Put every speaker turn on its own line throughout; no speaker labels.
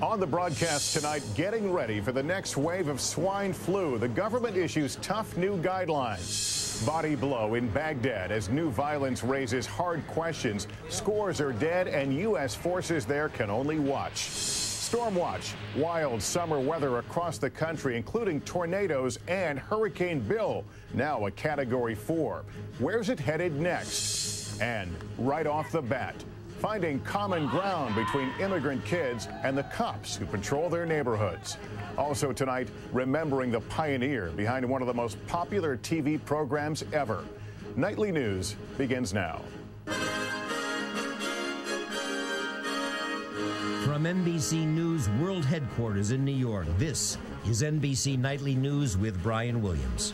On the broadcast tonight, getting ready for the next wave of swine flu. The government issues tough new guidelines. Body blow in Baghdad as new violence raises hard questions. Scores are dead and U.S. forces there can only watch. Storm watch. Wild summer weather across the country, including tornadoes and Hurricane Bill, now a Category 4. Where's it headed next? And right off the bat, finding common ground between immigrant kids and the cops who patrol their neighborhoods. Also tonight, remembering the pioneer behind one of the most popular TV programs ever. Nightly News begins now.
From NBC News World Headquarters in New York, this is NBC Nightly News with Brian Williams.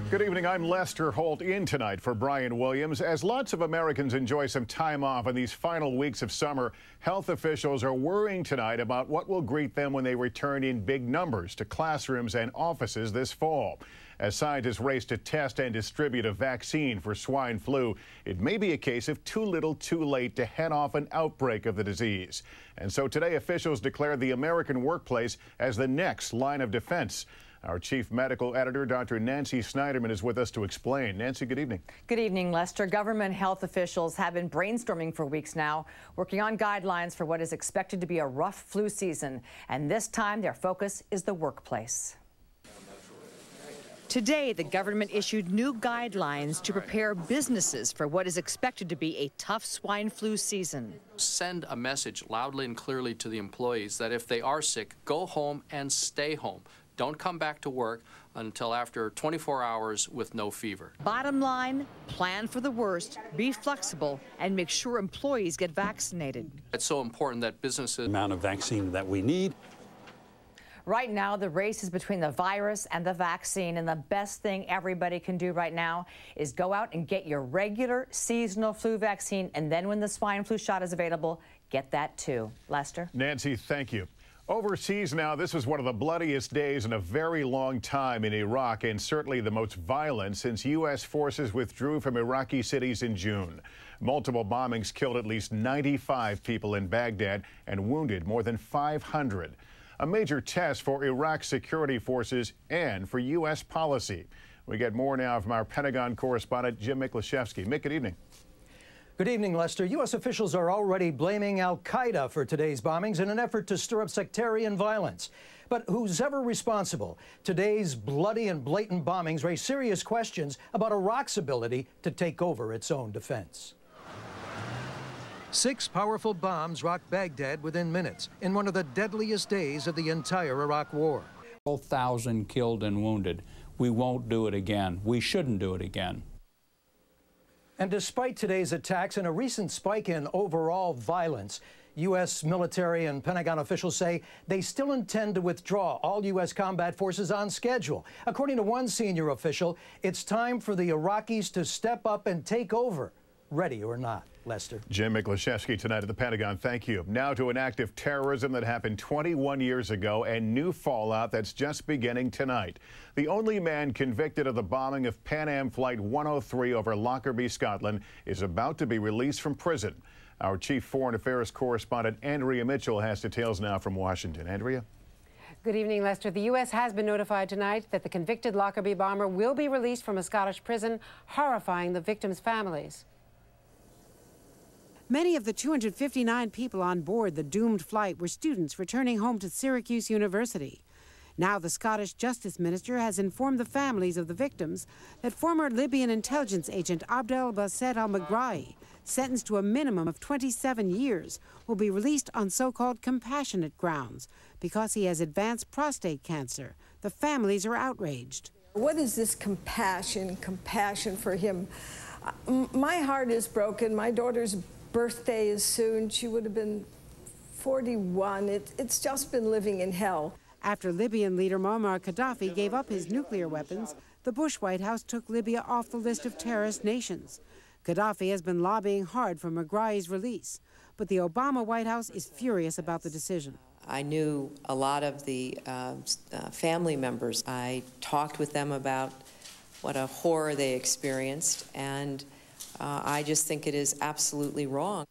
Good evening. I'm Lester Holt in tonight for Brian Williams. As lots of Americans enjoy some time off in these final weeks of summer, health officials are worrying tonight about what will greet them when they return in big numbers to classrooms and offices this fall. As scientists race to test and distribute a vaccine for swine flu, it may be a case of too little too late to head off an outbreak of the disease. And so today officials declared the American workplace as the next line of defense. Our chief medical editor, Dr. Nancy Snyderman, is with us to explain. Nancy, good evening.
Good evening, Lester. Government health officials have been brainstorming for weeks now, working on guidelines for what is expected to be a rough flu season. And this time, their focus is the workplace. Today, the government issued new guidelines to prepare businesses for what is expected to be a tough swine flu season.
Send a message loudly and clearly to the employees that if they are sick, go home and stay home. Don't come back to work until after 24 hours with no fever. Bottom
line, plan for the worst, be flexible, and make sure employees get vaccinated.
It's so important that businesses...
The amount of vaccine that we need.
Right now, the race is between the virus and the vaccine, and the best thing everybody can do right now is go out and get your regular seasonal flu vaccine, and then when the swine flu shot is available, get that too. Lester?
Nancy, thank you. Overseas now, this was one of the bloodiest days in a very long time in Iraq, and certainly the most violent since U.S. forces withdrew from Iraqi cities in June. Multiple bombings killed at least 95 people in Baghdad and wounded more than 500. A major test for Iraq's security forces and for U.S. policy. We get more now from our Pentagon correspondent, Jim Miklaszewski. Mick, good evening.
Good evening, Lester. U.S. officials are already blaming al-Qaeda for today's bombings in an effort to stir up sectarian violence. But who's ever responsible? Today's bloody and blatant bombings raise serious questions about Iraq's ability to take over its own defense. 6 powerful bombs rocked Baghdad within minutes in one of the deadliest days of the entire Iraq war.
12,000 killed and wounded. We won't do it again. We shouldn't do it again.
And despite today's attacks and a recent spike in overall violence, U.S. military and Pentagon officials say they still intend to withdraw all U.S. combat forces on schedule. According to one senior official, it's time for the Iraqis to step up and take over, ready or not. Lester.
Jim Miklaszewski tonight at the Pentagon. Thank you. Now to an act of terrorism that happened 21 years ago and new fallout that's just beginning tonight. The only man convicted of the bombing of Pan Am Flight 103 over Lockerbie, Scotland, is about to be released from prison. Our chief foreign affairs correspondent, Andrea Mitchell, has details now from Washington. Andrea?
Good evening, Lester. The U.S. has been notified tonight that the convicted Lockerbie bomber will be released from a Scottish prison, horrifying the victims' families. Many of the 259 people on board the doomed flight were students returning home to Syracuse University. Now the Scottish Justice Minister has informed the families of the victims that former Libyan intelligence agent Abdel Basset al-Megrahi, sentenced to a minimum of 27 years, will be released on so-called compassionate grounds because he has advanced prostate cancer. The families are outraged.
What is this compassion for him? My heart is broken. My daughter's birthday is soon. She would have been 41. It's just been living in hell.
After Libyan leader Muammar Gaddafi gave up his nuclear weapons, the Bush White House took Libya off the list of terrorist nations. Gaddafi has been lobbying hard for Megrahi's release, but the Obama White House is furious about the decision.
I knew a lot of the family members. I talked with them about what a horror they experienced, and I just think it is absolutely wrong.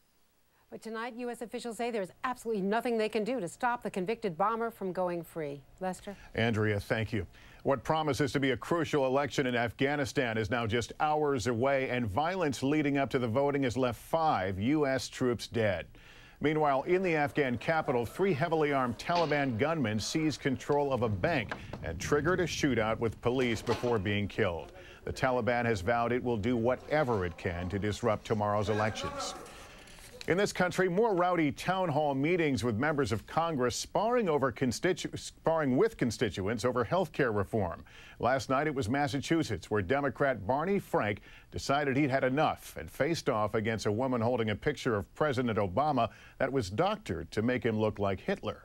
But tonight, U.S. officials say there's absolutely nothing they can do to stop the convicted bomber from going free. Lester?
Andrea, thank you. What promises to be a crucial election in Afghanistan is now just hours away, and violence leading up to the voting has left 5 U.S. troops dead. Meanwhile, in the Afghan capital, 3 heavily armed Taliban gunmen seized control of a bank and triggered a shootout with police before being killed. The Taliban has vowed it will do whatever it can to disrupt tomorrow's elections. In this country, more rowdy town hall meetings with members of Congress sparring with constituents over health care reform. Last night it was Massachusetts, where Democrat Barney Frank decided he'd had enough and faced off against a woman holding a picture of President Obama that was doctored to make him look like Hitler.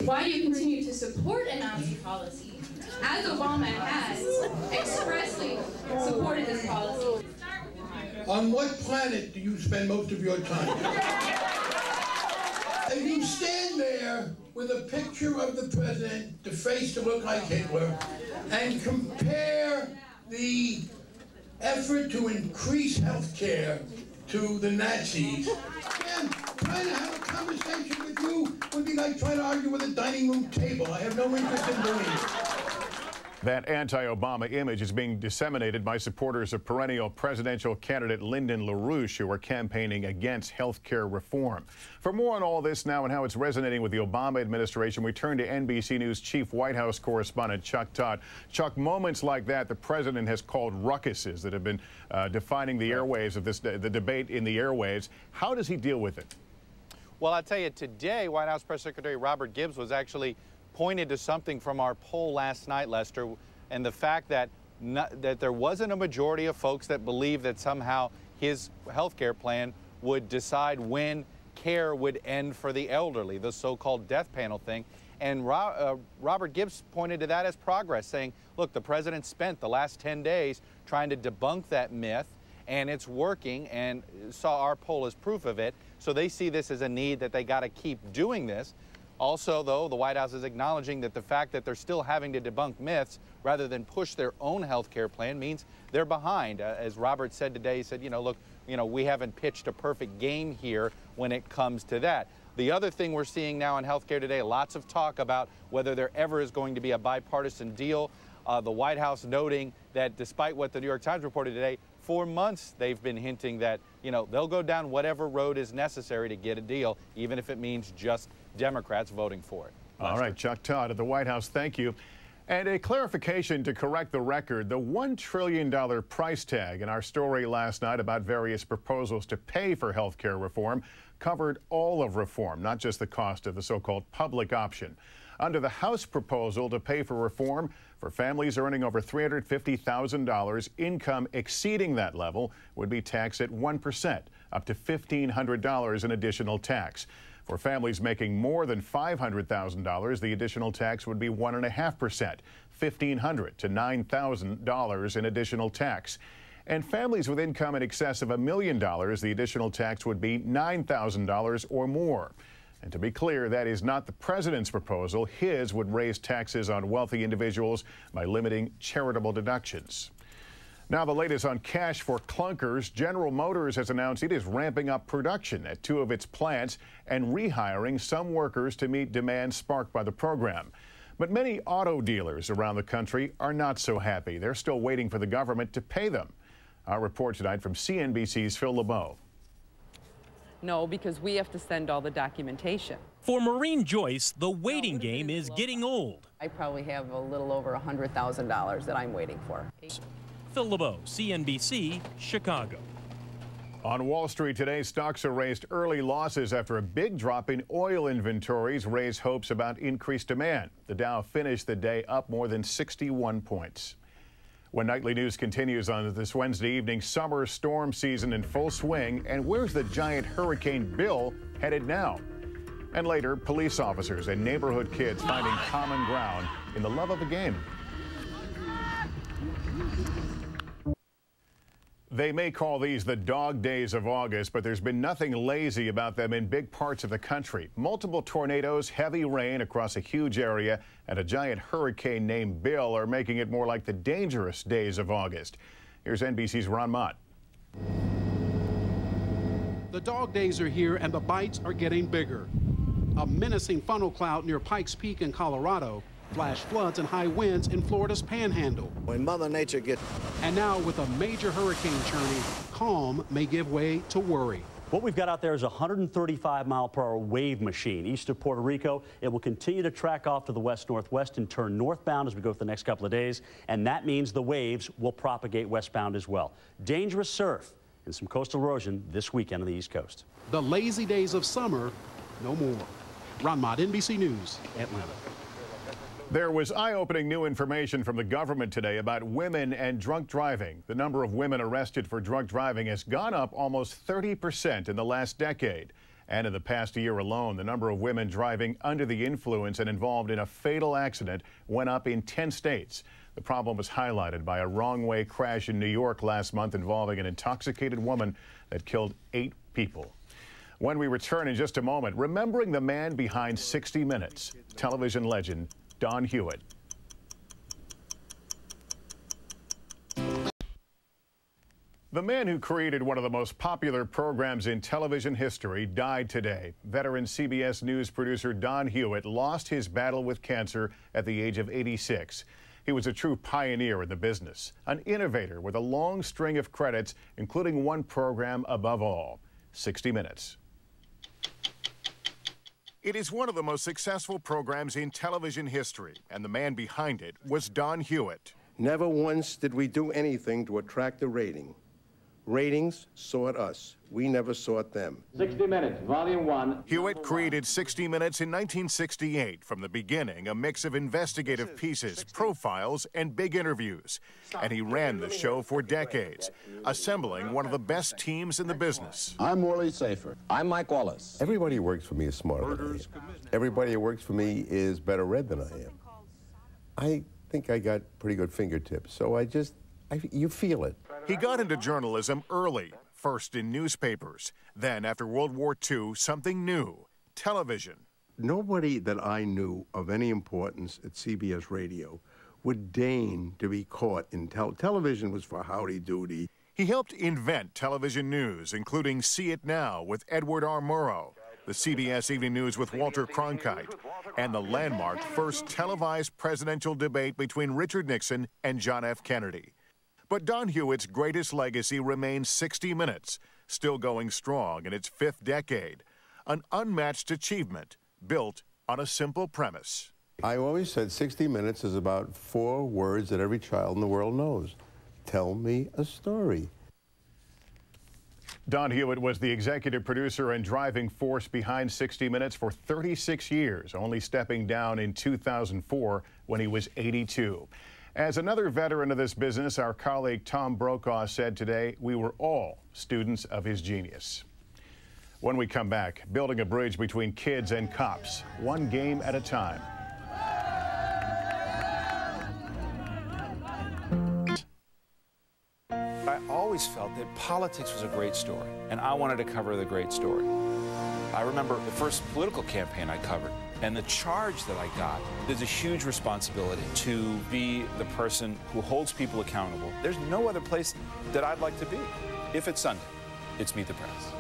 Why do you continue to support a Nazi policy, as Obama has expressly supported this policy?
On what planet do you spend most of your time? And you stand there with a picture of the president, the face to look like Hitler, and compare the effort to increase health care to the Nazis. Again, trying to have a conversation with you would be like trying to argue with a dining room table. I have no interest in doing it.
That anti-Obama image is being disseminated by supporters of perennial presidential candidate Lyndon LaRouche, who are campaigning against health care reform. For more on all this now and how it's resonating with the Obama administration, we turn to NBC News Chief White House correspondent Chuck Todd. Chuck, moments like that the president has called ruckuses that have been defining the airwaves of the debate in the airwaves. How does he deal with it?
Well, I'll tell you, today White House Press Secretary Robert Gibbs was actually pointed to something from our poll last night, Lester, and the fact that that there wasn't a majority of folks that believe that somehow his health care plan would decide when care would end for the elderly, the so-called death panel thing. And Robert Gibbs pointed to that as progress, saying, look, the president spent the last 10 days trying to debunk that myth, and it's working, and saw our poll as proof of it. So they see this as a need that they got to keep doing this. Also, though, the White House is acknowledging that the fact that they're still having to debunk myths rather than push their own health care plan means they're behind. As Robert said today, he said, look, we haven't pitched a perfect game here when it comes to that. The other thing we're seeing now in health care today, lots of talk about whether there ever is going to be a bipartisan deal. The White House noting that despite what the New York Times reported today, for months they've been hinting that, they'll go down whatever road is necessary to get a deal, even if it means just Democrats voting for it.
All right, Chuck Todd at the White House, thank you. And a clarification to correct the record, the $1 trillion price tag in our story last night about various proposals to pay for health care reform covered all of reform, not just the cost of the so-called public option. Under the House proposal to pay for reform, for families earning over $350,000, income exceeding that level would be taxed at 1%, up to $1,500 in additional tax. For families making more than $500,000, the additional tax would be 1.5%, $1,500 to $9,000 in additional tax. And families with income in excess of $1 million, the additional tax would be $9,000 or more. And to be clear, that is not the president's proposal. His would raise taxes on wealthy individuals by limiting charitable deductions. Now, the latest on cash for clunkers. General Motors has announced it is ramping up production at 2 of its plants and rehiring some workers to meet demand sparked by the program. But many auto dealers around the country are not so happy. They're still waiting for the government to pay them. Our report tonight from CNBC's Phil LeBeau.
No, because we have to send all the documentation.
For Maureen Joyce, the waiting game is getting old.
I probably have a little over $100,000 that I'm waiting for.
Phil LeBeau, CNBC, Chicago.
On Wall Street today, stocks erased early losses after a big drop in oil inventories raised hopes about increased demand. The Dow finished the day up more than 61 points. When Nightly News continues on this Wednesday evening, summer storm season in full swing, and where's the giant Hurricane Bill headed now? And later, police officers and neighborhood kids finding common ground in the love of a game. They may call these the dog days of August, but there's been nothing lazy about them in big parts of the country. Multiple tornadoes, heavy rain across a huge area, and a giant hurricane named Bill are making it more like the dangerous days of August. Here's NBC's Ron Mott.
The dog days are here and the bites are getting bigger. A menacing funnel cloud near Pikes Peak in Colorado, flash floods and high winds in Florida's Panhandle.
When Mother Nature gets...
And now with a major hurricane churning, calm may give way to worry.
What we've got out there is a 135-mile-per-hour wave machine east of Puerto Rico. It will continue to track off to the west-northwest and turn northbound as we go for the next couple of days, and that means the waves will propagate westbound as well. Dangerous surf and some coastal erosion this weekend on the East Coast.
The lazy days of summer, no more. Ron Mott, NBC News, Atlanta.
There was eye-opening new information from the government today about women and drunk driving. The number of women arrested for drunk driving has gone up almost 30% in the last decade. And in the past year alone, the number of women driving under the influence and involved in a fatal accident went up in 10 states. The problem was highlighted by a wrong-way crash in New York last month involving an intoxicated woman that killed 8 people. When we return in just a moment, remembering the man behind 60 Minutes, television legend Don Hewitt. The man who created one of the most popular programs in television history died today. Veteran CBS News producer Don Hewitt lost his battle with cancer at the age of 86. He was a true pioneer in the business, an innovator with a long string of credits, including one program above all, 60 Minutes. It is one of the most successful programs in television history, and the man behind it was Don Hewitt.
Never once did we do anything to attract a rating. Ratings sought us. We never sought them.
60 Minutes, Volume 1.
Hewitt created 60 Minutes in 1968. From the beginning, a mix of investigative pieces, profiles, and big interviews. And he ran the show for decades, assembling one of the best teams in the business.
I'm Morley Safer. I'm Mike Wallace.
Everybody who works for me is smarter than I am. Everybody who works for me is better read than I am. I think I got pretty good fingertips, so you feel it.
He got into journalism early, first in newspapers. Then, after World War II, something new, television.
Nobody that I knew of any importance at CBS Radio would deign to be caught in television was for howdy doody.
He helped invent television news, including See It Now with Edward R. Murrow, the CBS Evening News with Walter Cronkite, and the landmark first televised presidential debate between Richard Nixon and John F. Kennedy. But Don Hewitt's greatest legacy remains 60 Minutes, still going strong in its 5th decade. An unmatched achievement built on a simple premise.
I always said 60 Minutes is about 4 words that every child in the world knows. Tell me a story.
Don Hewitt was the executive producer and driving force behind 60 Minutes for 36 years, only stepping down in 2004 when he was 82. As another veteran of this business, our colleague Tom Brokaw said today, we were all students of his genius. When we come back, building a bridge between kids and cops, one game at a time.
I always felt that politics was a great story, and I wanted to cover the great story. I remember the first political campaign I covered, and the charge that I got. There's a huge responsibility to be the person who holds people accountable. There's no other place that I'd like to be. If it's Sunday, it's Meet the Press.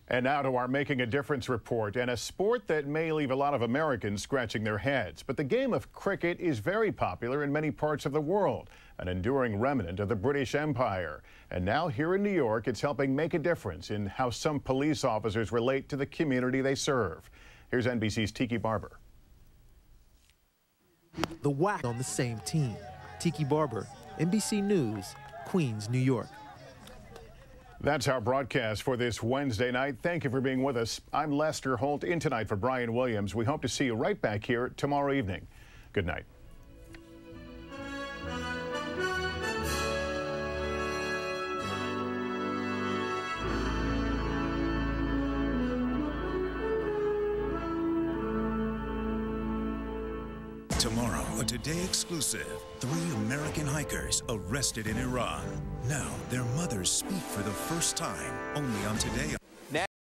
And now to our Making a Difference report, and a sport that may leave a lot of Americans scratching their heads. But the game of cricket is very popular in many parts of the world, an enduring remnant of the British Empire. And now here in New York, it's helping make a difference in how some police officers relate to the community they serve. Here's NBC's Tiki Barber.
The WAC on the same team. Tiki Barber, NBC News, Queens, New York.
That's our broadcast for this Wednesday night. Thank you for being with us. I'm Lester Holt, in tonight for Brian Williams. We hope to see you right back here tomorrow evening. Good night.
Tomorrow, a Today exclusive. 3 American hikers arrested in Iran. Now, their mothers speak for the first time, only on Today.